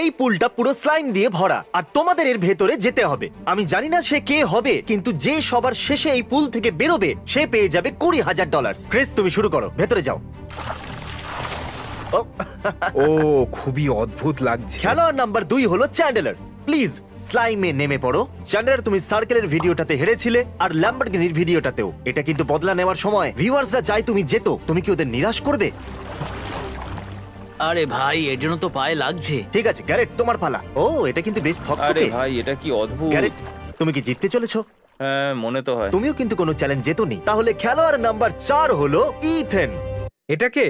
এই পুলটা পুরো স্লাইম দিয়ে ভরা আর তোমাদের এর ভেতরে যেতে হবে। আমি জানি না সে কে হবে, কিন্তু যে সবার শেষে এই পুল থেকে বেরোবে সে পেয়ে যাবে $20,000। ক্রিস, তুমি শুরু করো, ভেতরে যাও। ও, ও খুবই অদ্ভুত লাগছে। খেলোয়াড় নাম্বার 2 হলো চ্যান্ডেলার। প্লিজ স্লাইমে নেমে পড়ো। চ্যান্ডেলার, তুমি সার্কেলের ভিডিওটাতে হেরেছিলে আর ল্যাম্বরগিনির ভিডিওটাতেও। এটা কিন্তু বদলা নেওয়ার সময়। ভিউয়ার্সরা চাই তুমি যেতো। তুমি কি ওদের নিরাশ করবে? আরে ভাই, এর জন্য তো পায়ে লাগছে। ঠিক আছে গ্যারেট, তোমার পালা। ও, এটা কিন্তু বেশ আরে থকথকে। ভাই, এটা কি অদ্ভুত। গ্যারেট, তুমি কি জিততে চলেছো? হ্যাঁ, মনে তো হয়। তুমিও কিন্তু কোনো চ্যালেঞ্জ জেতোনি। তাহলে খেলোয়াড় নাম্বার 4 হলো ইথেন। এটা কে?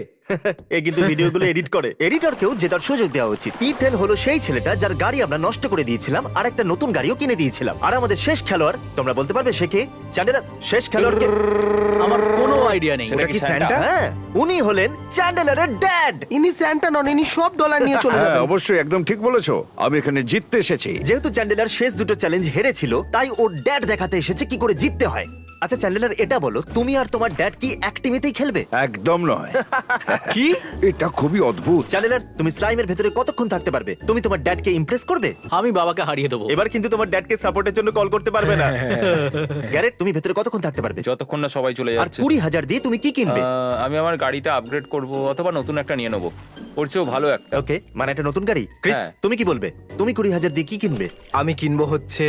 এ কিন্তু ভিডিওগুলো এডিট করে। এডিটরকেও জেতার সুযোগ দেওয়া উচিত। ইথেন হলো সেই ছেলেটা যার গাড়ি আমরা নষ্ট করে দিয়েছিলাম আর একটা নতুন গাড়িও কিনে দিয়েছিলাম। আর আমাদের শেষ খেলোয়াড়, তোমরা বলতে পারবে সে কে? চ্যান্ডেলার, শেষ খেলোয়াড়কে। আমার কোনো আইডিয়া নেই। সেটা ওটা কি কি স্যান্টা? স্যান্টা? হ্যাঁ, উনি হলেন চ্যান্ডেলারের ড্যাড। ইনি স্যান্টা নন, ইনি সব ডলার নিয়ে চলে হ্যাঁ যাবেন। অবশ্যই, একদম ঠিক বলেছো। আমি এখানে জিততে এসেছি। যেহেতু চ্যান্ডেলার শেষ দুটো চ্যালেঞ্জ হেরেছিল, তাই ওর ড্যাড দেখাতে এসেছে কি করে জিততে হয়। আচ্ছা চ্যান্ডেলার, এটা বলো, তুমি আর তোমার ড্যাড কি এক টিমেতেই খেলবে? একদম নয়। কি? এটা খুবই অদ্ভুত। চ্যান্ডেলার, তুমি স্লাইমের ভেতরে কতক্ষণ থাকতে পারবে? তুমি তোমার ড্যাডকে ইমপ্রেস করবে? আমি বাবাকে হারিয়ে দেবো। এবার কিন্তু তোমার ড্যাডকে সাপোর্টের জন্য কল করতে পারবে না। গ্যারেট, তুমি ভেতরে কতক্ষণ থাকতে পারবে? যতক্ষণ না সবাই চলে আর যাচ্ছে। 20,000 দিয়ে তুমি কি কিনবে? আমি আমার গাড়িটা আপগ্রেড করব অথবা নতুন একটা নিয়ে নেবো। ওর চেয়েও ভালো একটা। ওকে, মানে একটা নতুন গাড়ি। ক্রিস, হ্যাঁ। তুমি কি বলবে? তুমি 20,000 দিয়ে কি কিনবে? আমি কিনবো হচ্ছে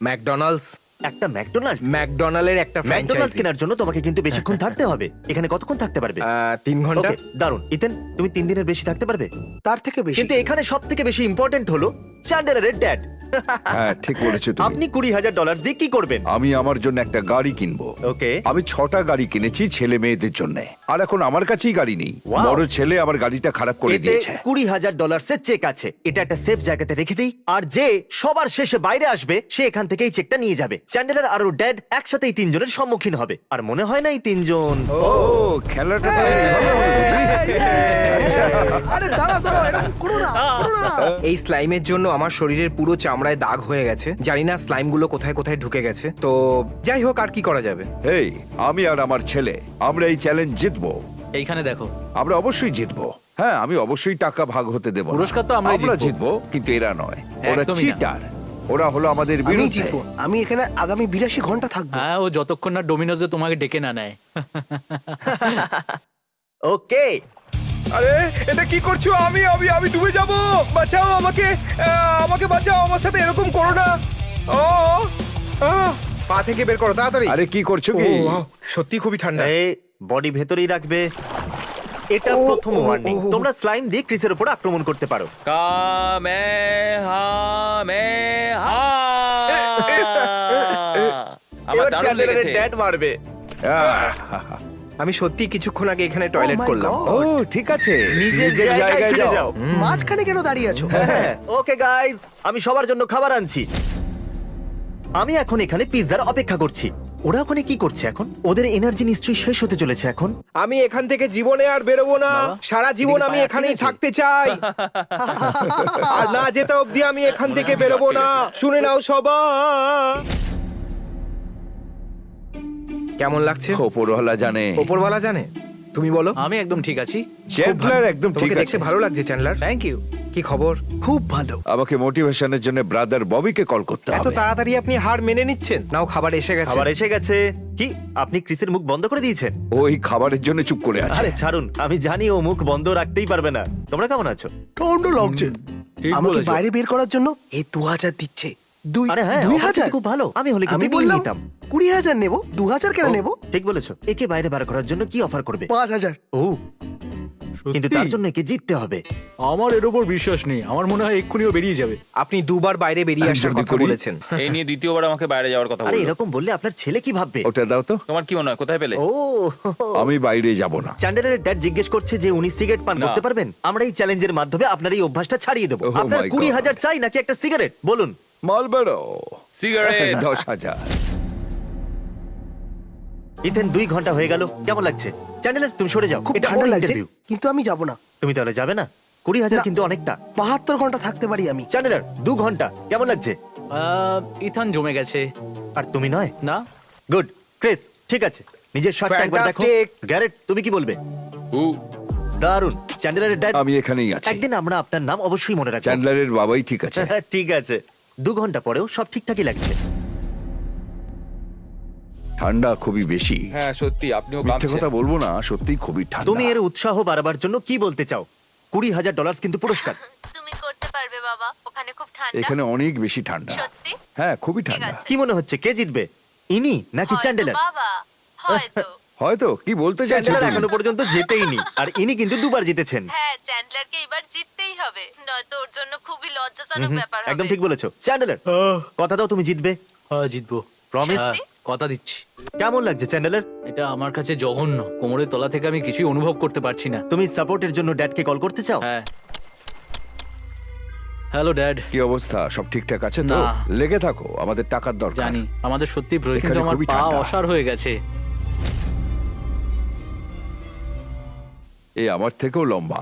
ম্যাকডোনাল্ডস। একটা ম্যাকডোনাল্ড। ম্যাকডোনাল্ডের একটা ম্যাকডোনাল্ডস ফ্র্যাঞ্চাইজি। কেনার জন্য তোমাকে কিন্তু বেশিক্ষণ থাকতে হবে। এখানে কতক্ষণ থাকতে পারবে? 3 ঘন্টা। ওকে, দারুন। ইথেন, তুমি 3 দিনের বেশি থাকতে পারবে? তার থেকে বেশি। কিন্তু এখানে সবথেকে বেশি ইম্পর্টেন্ট হলো চ্যান্ডেলারের ড্যাড। হ্যাঁ ঠিক বলেছো তুমি। আপনি $20,000 দিয়ে কি করবেন? আমি আমার জন্য একটা গাড়ি কিনবো। ওকে, আমি 6টা গাড়ি কিনেছি ছেলে মেয়েদের জন্য, আর এখন আমার কাছেই গাড়ি নেই। Wow! বড় ছেলে আমার গাড়িটা খারাপ করে এতে দিয়েছে। $20,000 এর চেক আছে। এটা একটা সেফ জায়গাতে রেখে দিই, আর যে সবার শেষে বাইরে আসবে সে এখান থেকেই চেকটা নিয়ে যাবে। চ্যান্ডেলার আর ওর ড্যাড একসাথেই 3 জনের সম্মুখীন হবে। আর মনে হয় না এই 3 জন। ও খেলাটা তাহলে এইভাবে হবে বুঝলি? আচ্ছা। আরে দাঁড়া দাঁড়া, এরকম করো না, করো না। এই স্লাইমের জন্য আমার শরীরের পুরো চামড়ায় দাগ হয়ে গেছে। জানি না স্লাইম গুলো কোথায় কোথায় ঢুকে গেছে। তো যাই হোক, আর কি করা যাবে। এই আমি আর আমার ছেলে আমরা এই চ্যালেঞ্জ জিতবো। এইখানে দেখো। আমরা অবশ্যই জিতবো। হ্যাঁ, আমি অবশ্যই টাকা ভাগ হতে দেব না। পুরস্কার তো আমরাই আমরা জিতবো। জিতবো, কিন্তু এরা নয়। ওরা একদমই না। চিটার। ওরা হলো আমাদের আমি বিরুদ্ধে। জিতবো। আমি এখানে আগামী 82 ঘন্টা থাকবো। হ্যাঁ, ও যতক্ষণ না ডোমিনোজে তোমাকে ডেকে না নেয়। ওকে, আরে এটা কি করছো? আমি আমি আমি ডুবে যাব। বাঁচাও আমাকে, আমাকে বাঁচাও। আমার সাথে এরকম করো না। ও পা থেকে বের করো তাড়াতাড়ি। আরে কি করছো ও কি? সত্যি খুবই ঠান্ডা। এই বডি ভেতরেই রাখবে। এটা প্রথম ওয়ার্নিং। তোমরা স্লাইম দিয়ে ক্রিসের উপর আক্রমণ করতে পারো। কামেহামেহা। আমার এবার দারুণ চ্যান্ডেলারের লেগেছে। ড্যাড মারবে। আমি সত্যি কিছুক্ষণ আগে এখানে টয়লেট my করলাম। God! ও ঠিক আছে, নিজের জায়গায় ফিরে যাও। মাঝখানে কেন দাঁড়িয়ে আছো? ওকে গাইজ, আমি সবার জন্য খাবার আনছি। আমি এখন এখানে পিৎজার অপেক্ষা করছি। ওরা ওখানে কি করছে এখন? ওদের এনার্জি নিশ্চয়ই শেষ হতে চলেছে এখন। আমি এখান থেকে জীবনে আর বেরোবো না। বাবা, সারা জীবন এদিকে আমি পায়ে এখানেই আটকে গেছে। থাকতে চাই। আর না যেতে অবধি আমি এখান থেকে বেরোবো না। শুনে নাও সবাই। কেমন লাগছে? ওপরওয়ালা জানে। ওপরওয়ালা জানে। তুমি বলো। আমি একদম ঠিক আছি। চ্যান্ডলার একদম ঠিক তোমাকে আছে। দেখতে ভালো লাগছে চ্যান্ডলার। Thank you. কি খবর? খুব ভালো। আমাকে মোটিভেশনের জন্য ব্রাদার ববিকে কল করতে এত হবে। তাড়াতাড়ি আপনি হার মেনে নিচ্ছেন? নাও খাবার এসে গেছে। খাবার এসে গেছে। কি আপনি ক্রিসের মুখ বন্ধ করে দিয়েছেন? ওই খাবারের জন্য চুপ করে আছে। আরে ছাড়ুন, আমি জানি ও মুখ বন্ধ রাখতেই পারবে না। তোমরা কেমন আছো? ঠান্ডা লাগছে। ঠিক আমাকে বলেছো। বাইরে বের করার জন্য এই 2000 দিচ্ছে। আরে হ্যাঁ, 2000? অপরচুনিটি খুব ভালো। আমি হলে আমি কিন্তু বললাম নিতাম। 20,000 নেব, 2000 কেন নেব? ঠিক বলেছো। একে বাইরে বার করার জন্য কি অফার করবে? 5000। ও, কিন্তু তার জন্য একে জিততে হবে। আমার এর উপর বিশ্বাস নেই। আমার মনে হয় এক্ষুনিও বেরিয়ে যাবে। আপনি দুবার বাইরে বেরিয়ে আমি আসার যদি কথা করি? বলেছেন। এই নিয়ে দ্বিতীয়বার আমাকে বাইরে যাওয়ার কথা আরে বললো। এরকম বললে আপনার ছেলে কি ভাববে? ওটা দাও তো। তোমার কি মনে হয় কোথায় পেলে? ও, আমি বাইরে যাব না। চ্যান্ডেলারের ড্যাড জিজ্ঞেস করছে যে উনি সিগারেট পান না। করতে পারবেন। আমরা এই চ্যালেঞ্জের মাধ্যমে আপনার এই অভ্যাসটা ছাড়িয়ে দেবো। Oh আপনার my God! 20,000 চাই নাকি একটা সিগারেট বলুন? মালবেরো সিগারেট। 10,000। ইথেন 2 ঘন্টা হয়ে গেল। কেমন লাগছে? চ্যান্ডেলার তুমি সরে যাও। খুব এটা ঠান্ডা ওর লাগছে, ইন্টারভিউ। কিন্তু আমি যাব না। তুমি তাহলে যাবে না? 20,000 না। কিন্তু অনেকটা। 72 ঘন্টা থাকতে পারি আমি। চ্যান্ডেলার 2 ঘন্টা কেমন লাগছে? ইথান জমে গেছে। আর তুমি নয়? না, গুড। ক্রিস ঠিক আছে, নিজের শটটা একবার দেখো। Fantastic! গ্যারেট তুমি কি বলবে? দারুণ। চ্যান্ডেলারের ড্যাড, আমি এখানেই আছি। একদিন আমরা আপনার নাম অবশ্যই মনে রাখবো। চ্যান্ডলারের বাবাই ঠিক আছে। ঠিক আছে। 2 ঘন্টা পরেও সব ঠিকঠাকই লাগছে। ঠান্ডা খুবই বেশি। হ্যাঁ সত্যি আপনিও মিথ্যে কাঁপছেন। কথা বলবো না, সত্যি খুবই ঠান্ডা। তুমি এর উৎসাহ বাড়াবার জন্য কি বলতে চাও? $20,000 কিন্তু পুরস্কার। তুমি করতে পারবে বাবা, ওখানে খুব ঠান্ডা। এখানে অনেক বেশি ঠান্ডা। সত্যি? হ্যাঁ, খুবই ঠিক ঠান্ডা। আছে। কি মনে হচ্ছে কে জিতবে, ইনি নাকি হয়তো চ্যান্ডেলার? বাবা, হয়তো। হয়তো কি বলতে চাইছো চ্যান্ডেলার তুমি? এখনো পর্যন্ত জেতেইনি, আর ইনি কিন্তু 2 বার জিতেছেন। হ্যাঁ, চ্যান্ডলারকে এবার জিততেই হবে, নয়তো ওর জন্য খুবই লজ্জাজনক ব্যাপার হবে। একদম ঠিক বলেছো। চ্যান্ডেলার, কথা দাও তুমি জিতবে। হ্যাঁ জিতবো। প্রমিস? হ্যাঁ, কথা দিচ্ছি। কেমন লাগছে চ্যান্ডেলার? এটা আমার কাছে জঘন্য। কোমরের তলা থেকে আমি কিছুই অনুভব করতে পারছি না। তুমি সাপোর্টের জন্য ড্যাডকে কল করতে চাও? হ্যাঁ। Hello dad. কি অবস্থা? সব ঠিকঠাক আছে তো? না। লেগে থাকো, আমাদের টাকার দরকার। জানি আমাদের সত্যি প্রয়োজন, এখানে কিন্তু আমার খুবই পা ঠান্ডা। অসাড় হয়ে গেছে। এ আমার থেকেও লম্বা।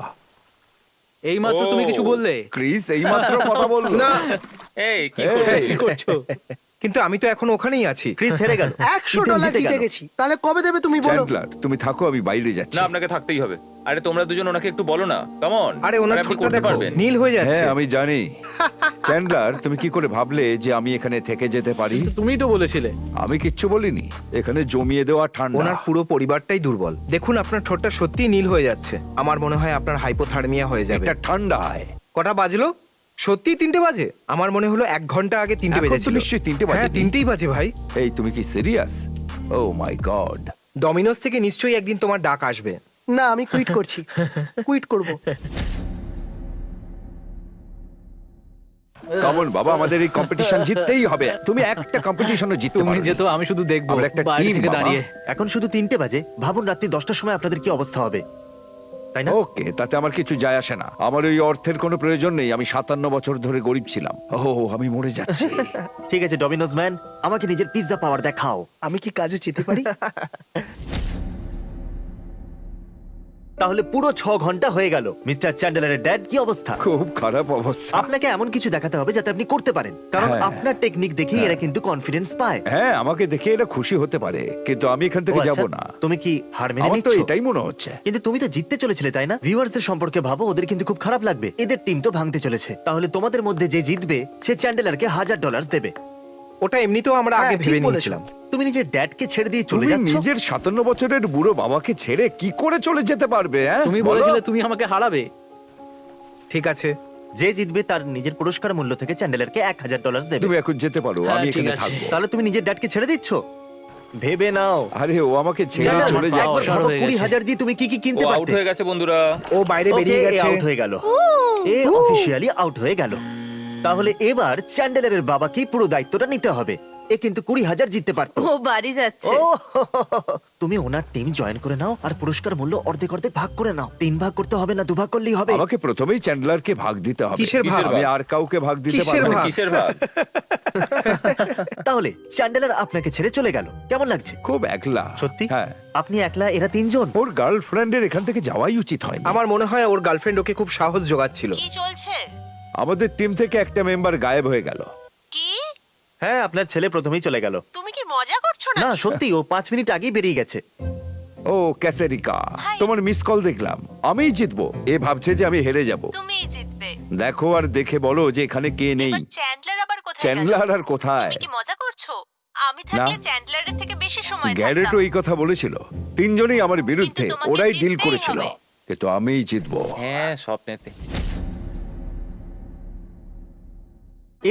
এইমাত্র তুমি কিছু বললে। ক্রিস এইমাত্র কথা বললো। না, এই কি এই, করবে? কি করছো? কিন্তু আমি তো এখন ওখানেই আছি। ক্রিস হেরে গেল। $100 জিতে গেছি। তাহলে কবে দেবে তুমি বলো? চ্যান্ডলার তুমি থাকো, আমি বাইরে যাচ্ছি। না আপনাকে থাকতেই হবে। আরে তোমরা দুজন ওনাকে একটু বলো না, কাম অন। আরে ওনার আপনি ঠোঁটটা করতে দেখো, পারবেন। নীল হয়ে যাচ্ছে। হ্যাঁ আমি জানি। চ্যান্ডলার তুমি কি করে ভাবলে যে আমি এখানে থেকে যেতে পারি? কিন্তু তুমিই তো বলেছিলে। আমি কিচ্ছু বলিনি। এখানে জমিয়ে দেওয়া ঠান্ডা। ওনার পুরো পরিবারটাই দুর্বল। দেখুন আপনার ঠোঁটটা সত্যিই নীল হয়ে যাচ্ছে। আমার মনে হয় আপনার হাইপোথার্মিয়া হয়ে যাবে। এটা ঠান্ডায়। কটা বাজলো? সত্যি 3টে বাজে? আমার মনে হলো 1 ঘন্টা আগে 3টে এখন তো বেজেছিল। নিশ্চয়ই 3টে বাজেনি। হ্যাঁ 3টেই বাজে ভাই। এই তুমি কি সিরিয়াস? ও মাই গড। ডমিনোস থেকে নিশ্চয়ই একদিন তোমার ডাক আসবে। না, আমি কুইট করছি। কুইট করব। কামন বাবা, আমাদের এই কম্পিটিশন জিততেই হবে। তুমি একটা কম্পিটিশনও জিততে তুমি পারবে। যেত, আমি শুধু দেখবো আমরা একটা বাইরে team, থেকে বাবা। দাঁড়িয়ে। এখন শুধু 3টে বাজে। ভাবুন রাত্রি 10টার সময় আপনাদের কি অবস্থা হবে, তাই না? ওকে, তাতে আমার কিছু যায় আসে না। আমার ওই অর্থের কোনো প্রয়োজন নেই। আমি 57 বছর ধরে গরিব ছিলাম। ও আমি মরে যাচ্ছি। ঠিক আছে ডমিনোজ ম্যান, আমাকে নিজের পিৎজা পাওয়ার দেখাও। আমি কি কাজে যেতে পারি? তাহলে পুরো 6 ঘন্টা হয়ে গেল। মিস্টার চ্যান্ডেলারের ড্যাড, কি অবস্থা? খুব খারাপ অবস্থা। আপনাকে এমন কিছু দেখাতে হবে যাতে আপনি করতে পারেন, কারণ হ্যাঁ। আপনার টেকনিক দেখেই এরা কিন্তু কনফিডেন্স পায়। হ্যাঁ, আমাকে দেখে এরা খুশি হতে পারে, কিন্তু আমি এখান ও থেকে আচ্ছা, যাব না। তুমি কি হার মেনে আমার তো নিচ্ছ? এটাই মনে হচ্ছে। কিন্তু তুমি তো জিততে চলেছিলে, তাই না? ভিউয়ার্সদের সম্পর্কে ভাবো, ওদের কিন্তু খুব খারাপ লাগবে। এদের টিম তো ভাঙতে চলেছে। তাহলে তোমাদের মধ্যে যে জিতবে সে চ্যান্ডেলারকে $1000 দেবে। ওটা এমনিতেও আমরা আগে হ্যাঁ, ঠিক ভেবে বলেছো। নিয়েছিলাম। তুমি নিজের ড্যাডকে ছেড়ে দিয়ে চলে তুমি যাচ্ছ? নিজের 57 বছরের বুড়ো বাবাকে ছেড়ে কি করে চলে যেতে পারবে? হ্যাঁ তুমি বলো? বলেছিলে তুমি আমাকে হারাবে। ঠিক আছে, যে জিতবে তার নিজের পুরস্কার মূল্য থেকে চ্যান্ডেলারকে $1000 দেবে। তুমি এখন যেতে পারো, হ্যাঁ, আমি ঠিক এখানে আছে। থাকবো। তাহলে তুমি নিজের ড্যাডকে ছেড়ে দিচ্ছ? ভেবে নাও। আরে ও আমাকে ছেড়ে চ্যান্ডেলার, চলে আমার পা যাচ্ছে। অসাড় ভাবো, হয়ে গেছে। 20,000 দিয়ে তুমি কি কি ও কিনতে আউট পারতে? হয়ে গেছে বন্ধুরা। ও বাইরে বেরিয়ে গেছে। আউট হয়ে গেল। এ অফিশিয়ালি আউট হয়ে গেল। তাহলে এবার চ্যান্ডেলারের বাবাকে পুরো দায়িত্বটা নিতে হবে। এ কিন্তু 20,000 জিততে পারতো। ও বাড়ি যাচ্ছে। ও তুমি ওনার টিম জয়েন করে নাও আর পুরস্কার মূল্য অর্ধেক অর্ধেক ভাগ করে নাও। 3 ভাগ করতে হবে না, 2 ভাগ করলেই হবে। আমাকে প্রথমেই চ্যান্ডলারকে ভাগ দিতে হবে। কিসের ভাগ? আমি আর কাউকে ভাগ দিতে কিসের পারবো না। ভাগ? কিসের ভাগ? তাহলে চ্যান্ডেলার আপনাকে ছেড়ে চলে গেল, কেমন লাগছে? খুব একলা। সত্যি? হ্যাঁ। আপনি একলা, এরা 3 জন। ওর গার্লফ্রেন্ডের এখান থেকে যাওয়াই উচিত হয়নি। আমার মনে হয় ওর গার্লফ্রেন্ড ওকে খুব সাহস জোগাচ্ছিল। কি চলছে? আমাদের টিম থেকে একটা মেম্বার গায়েব হয়ে গেল। কি? হ্যাঁ, আপনার ছেলে প্রথমেই চলে গেল। তুমি কি মজা করছো না না? সত্যি, ও 5 মিনিট আগেই বেরিয়ে গেছে। ও ক্যাসেরিকা, হাই। তোমার মিস কল দেখলাম। আমিই জিতবো। এ ভাবছে যে আমি হেরে যাব। তুমিই জিতবে। দেখো আর দেখে বলো যে এখানে কে নেই। এবার চ্যান্ডলার আবার কোথায় গেল? চ্যান্ডলার আর কোথায়? তুমি কি মজা করছো? আমি থাকলে না। চ্যান্ডলারের থেকে বেশি সময় গ্যারেটও থাকতাম। এই কথা বলেছিল। 3 জনই আমার বিরুদ্ধে, কিন্তু তোমাকে ওরাই ডিল জিততেই করেছিল, হবে। কিন্তু আমিই জিতবো। হ্যাঁ স্বপ্নেতে।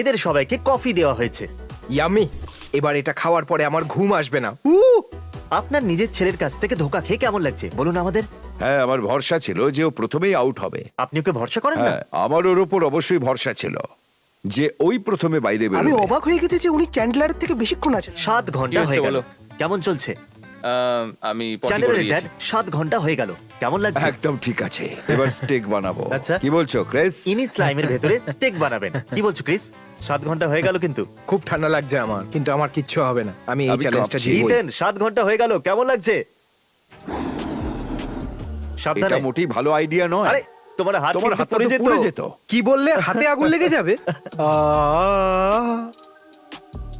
এদের সবাইকে কফি দেওয়া হয়েছে। ইয়ামি। এবার এটা খাওয়ার পরে আমার ঘুম আসবে না। আপনার নিজের ছেলের কাছ থেকে ধোকা খেয়ে কেমন লাগছে বলুন আমাদের? হ্যাঁ, আমার ভরসা ছিল যে ও প্রথমেই আউট হবে। আপনি ওকে ভরসা করেন না? হ্যাঁ, আমার ওর উপর অবশ্যই ভরসা ছিল যে ওই প্রথমে বাইরে আমি বেরোবে। অবাক হয়ে গেছি যে উনি চ্যান্ডলারের থেকে বেশিক্ষণ আছেন। 7 ঘন্টা কি হয়ে হচ্ছে গেল। বলো? কেমন চলছে? আমি পটি করে চ্যান্ডেলারের ড্যাড দিয়েছি। 7 ঘন্টা হয়ে গেল, কেমন লাগছে? একদম ঠিক আছে, এবার স্টেক বানাবো। আচ্ছা। কি বলছো ক্রিস? ইনি স্লাইমের ভেতরে স্টেক বানাবেন। কি বলছো ক্রিস? 7 ঘন্টা হয়ে গেল কিন্তু। খুব ঠান্ডা লাগছে আমার, কিন্তু আমার কিচ্ছু হবে না। আমি এই আমি চ্যালেঞ্জটা কাঁপছি। জিতবই। ইথেন 7 ঘন্টা হয়ে গেল, কেমন লাগছে? এটা সাবধানে। মোটেই ভালো আইডিয়া নয়। আরে তোমার হাত তোমার কিন্তু হাতটা পুড়ে তো যেত। পুড়ে যেত। কি বললে? হাতে আগুন লেগে যাবে?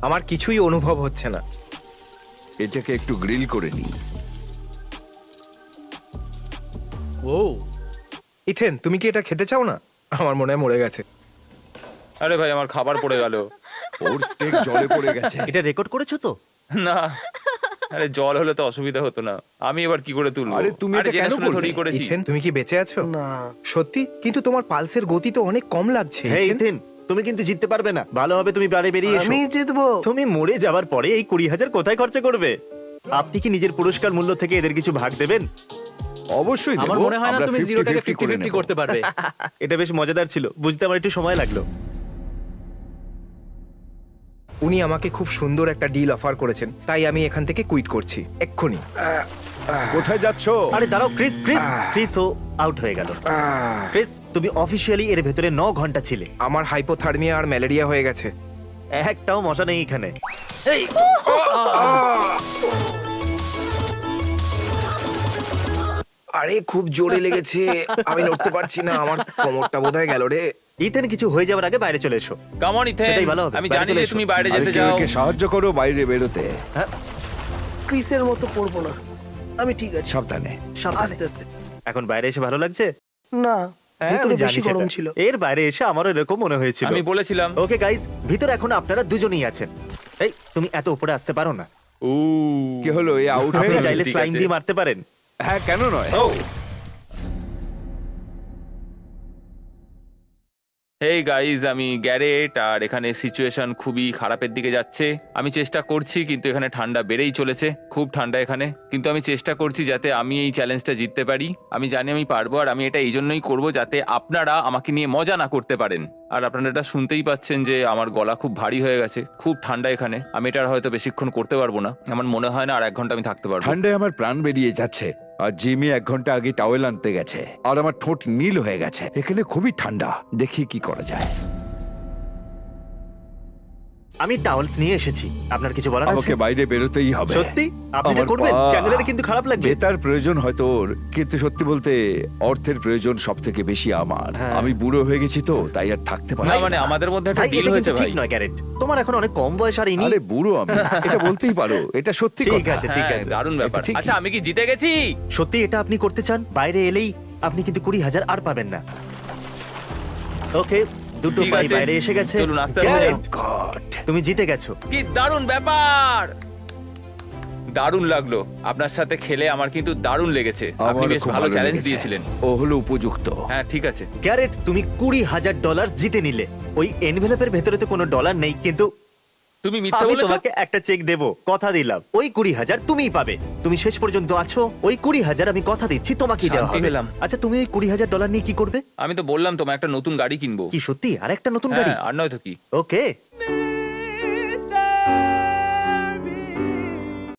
আমার কিছুই অনুভব হচ্ছে না। এটাকে একটু গ্রিল করে নিই। ও ইথেন তুমি কি এটা খেতে চাও না? আমার মনে হয় মরে গেছে। আরে ভাই আমার খাবার পড়ে গেল। ওর স্টেক জলে পড়ে গেছে। এটা রেকর্ড করেছো তো? না, আরে জল হলে তো অসুবিধা হতো না। আমি এবার কি করে তুলবো? আরে তুমি এটা কেন জেনে শুনে করলে? থোড়ি করেছি। ইথেন তুমি কি বেঁচে আছো? না সত্যি? কিন্তু তোমার পালসের গতি তো অনেক কম লাগছে। হ্যাঁ ইথেন। ইথেন, তুমি কিন্তু জিততে পারবে না। ভালো হবে তুমি বাড়ি বেরিয়ে এসো। আমি জিতবো। তুমি মরে যাওয়ার পরে এই 20,000 কোথায় খরচা করবে? আপনি কি নিজের পুরস্কার মূল্য থেকে এদের কিছু ভাগ দেবেন? অবশ্যই আমার দেবো। মনে হয় না আমরা তুমি 50-50 জিরোটাকে করে 50-50 নেবো। করতে পারবে। এটা বেশ মজাদার ছিল, বুঝতে আমার একটু সময় লাগলো। উনি আমাকে খুব সুন্দর একটা ডিল অফার করেছেন, তাই আমি এখান থেকে কুইট করছি এক্ষুনি। কোথায় যাচ্ছো? আরে দাঁড়াও ক্রিস, ক্রিস ও আউট হয়ে গেল। ক্রিস, তুমি অফিসিয়ালি এর ভেতরে 9 ঘন্টা ছিলে। আমার হাইপোথার্মিয়া আর ম্যালেরিয়া হয়ে গেছে। একটাও মশা নেই এখানে। এই আরে খুব জোরে লেগেছে, আমি নড়তে পারছি না, আমার কোমরটা বোধহয় গেল রে। ইথেন, কিছু হয়ে যাওয়ার আগে বাইরে চলে এসো। কাম অন ইথেন, সেটাই ভালো হবে। আমি বাইরে জানি চলে যে এসো। তুমি বাইরে আরে যেতে কেউ চাও। একে সাহায্য করো বাইরে বেরোতে। ক্রিসের মতো পড়বো না, আমি ঠিক আছে। সাবধানে। সাবধানে। আস্তে আস্তে। এখন বাইরে এসে ভালো লাগছে? না হ্যাঁ, ভেতরে আমি জানি বেশি গরম সেটা। ছিল। এর বাইরে এসে আমারও এরকম মনে হয়েছিল। আমি বলেছিলাম। ওকে গাইস, ভিতরে এখন আপনারা দুজনেই আছেন। এই তুমি এত উপরে আসতে পারো না। ও কি হলো, এ আউট হয়ে আপনি গেছে? চাইলে ঠিক স্লাইং আছে। দিয়ে মারতে পারেন। হ্যাঁ, কেন নয়? ও হেই গাইজ, আমি গ্যারেট, আর এখানে সিচুয়েশন খুবই খারাপের দিকে যাচ্ছে। আমি চেষ্টা করছি, কিন্তু এখানে ঠান্ডা বেড়েই চলেছে, খুব ঠান্ডা এখানে। কিন্তু আমি চেষ্টা করছি যাতে আমি এই চ্যালেঞ্জটা জিততে পারি। আমি জানি আমি পারবো, আর আমি এটা এই জন্যই করবো যাতে আপনারা আমাকে নিয়ে মজা না করতে পারেন। আর আপনারা এটা শুনতেই পাচ্ছেন যে আমার গলা খুব ভারী হয়ে গেছে, খুব ঠান্ডা এখানে। আমি এটা আর হয়তো বেশিক্ষণ করতে পারবো না। আমার মনে হয় না আর 1 ঘন্টা আমি থাকতে পারবো। ঠান্ডায় আমার প্রাণ বেরিয়ে যাচ্ছে। আর জিমি 1 ঘন্টা আগে টাওয়েল আনতে গেছে, আর আমার ঠোঁট নীল হয়ে গেছে। এখানে খুবই ঠান্ডা, দেখি কি করা যায়। আমি টাওয়েলস নিয়ে এসেছি। আপনার কিছু বলার আছে? আমাকে বাইরে বেরোতেই হবে। সত্যি আপনি এটা আমার করবেন? পা- চ্যানেলের কিন্তু খারাপ লাগবে। জেতার প্রয়োজন হয়তো ওর, কিন্তু সত্যি বলতে অর্থের প্রয়োজন সব থেকে বেশি আমার। হ্যাঁ। আমি বুড়ো হয়ে গেছি তো, তাই আর থাকতে না পারছি মানে না। আমাদের মধ্যে একটা ভাই, ডিল এটা হয়েছে কিন্তু ভাই। ঠিক নয় গ্যারেট। তোমার এখন অনেক কম বয়স, আর ইনি আরে বুড়ো আমি, এটা বলতেই পারো। এটা সত্যি ঠিক কথা। আছে, ঠিক হ্যাঁ, আছে। দারুণ ব্যাপার। এটা ঠিকই। আচ্ছা, আমি কি জিতে গেছি? সত্যি এটা আপনি করতে চান? বাইরে এলেই আপনি কিন্তু 20,000 আর পাবেন না। ওকে, দুটো ঠিক পাই আছে। বাইরে এসে গেছে। চলুন, আস্তে আস্তে গ্যারেট, God! তুমি জিতে গেছো। কি দারুণ ব্যাপার! দারুণ লাগলো আপনার সাথে খেলে, আমার কিন্তু দারুণ লেগেছে। আপনি আমারও বেশ খুব ভালো চ্যালেঞ্জ লেগেছে। দিয়েছিলেন। ও হলো উপযুক্ত। হ্যাঁ, ঠিক আছে। গ্যারেট, তুমি $20,000 জিতে নিলে। ওই এনভেলপের ভেতরে তো কোনো ডলার নেই, কিন্তু তুমি মিথ্যা আমি বলেছো। তোমাকে একটা চেক দেব, কথা দিলাম। ওই 20,000 তুমিই পাবে। তুমি শেষ পর্যন্ত আছো। ওই 20,000 আমি কথা দিচ্ছি তোমাকেই দেওয়া শান্তি হবে। পেলাম। আচ্ছা, তুমি ওই $20,000 নিয়ে কি করবে? আমি তো বললাম তোমার একটা নতুন গাড়ি কিনবো। কি সত্যি আর একটা নতুন গাড়ি? হ্যাঁ, আর নয় তো কি। ওকে,